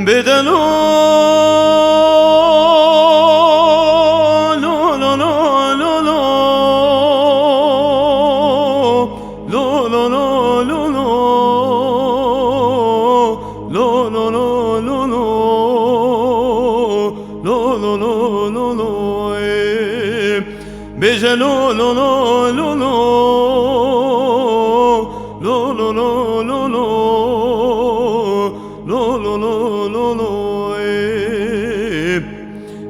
بدلو لو لو لو لو لو لو لو لو لو لو لو لو لو لو لو لو لو بجلو لو لو لو لو لو لو لو لو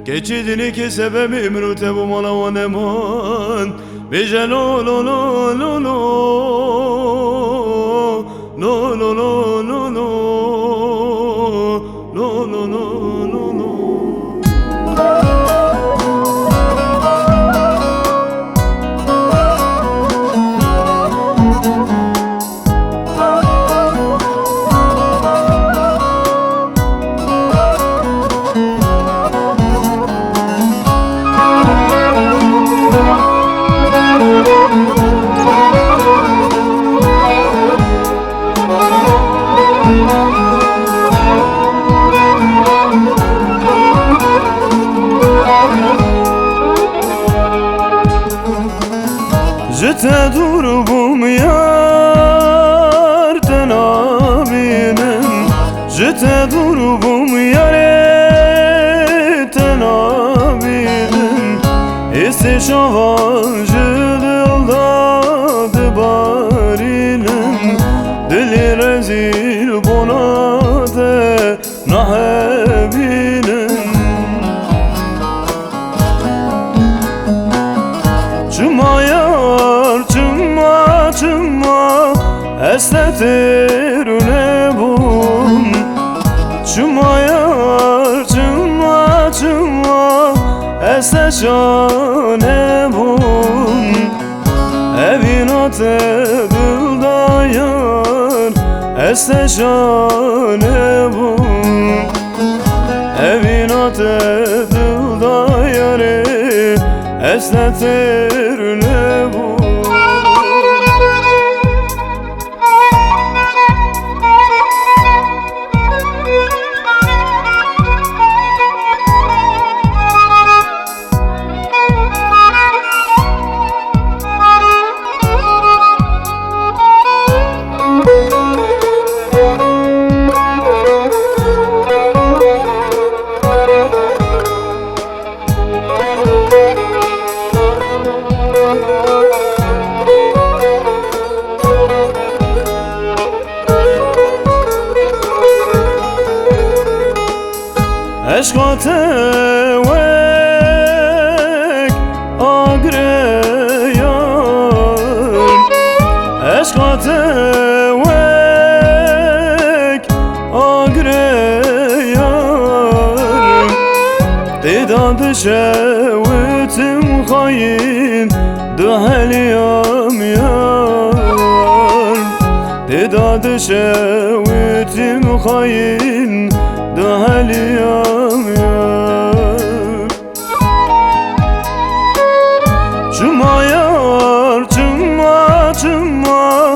geçidini ki sebebim rutebum ala ve neman Bejelo lo lo lo lo lo lo lo lo lo lo lo lo lo lo Jete durbum yar tenabinem Jete durbum yare tenabinem Esi şavancı dilda dibarinem Dili rezil bonade nahebinem Çımayar çıma çıma esnetirune bum Çımayar çıma çıma esneşane bum Evin ate dildayar esneşane bum Evin ate dildayar esnetirune bum Eşka tevek agreyar Eşka tevek agreyar Didad şevitim hayin Dheliyam yar Didad şevitim hayin Dheliyam yar Çımayar çıma çıma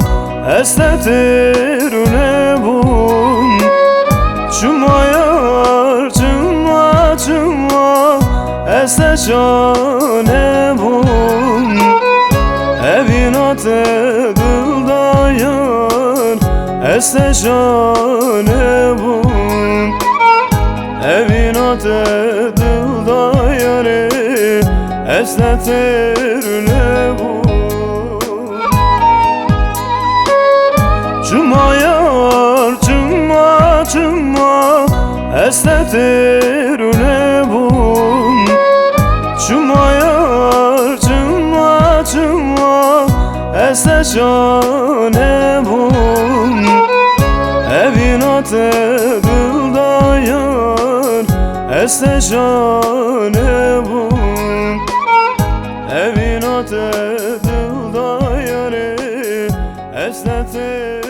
esnetirune bum Çımayar çıma çıma esneşane bum Evin ate dildayar esneşane bum Evin ate dildayar esnetirune bum Çımayar çıma çıma esnetirune bum Çımayar çıma çıma esneşane bum Evin ate dildayar esneşane bum Evin ate dildayar esnetirune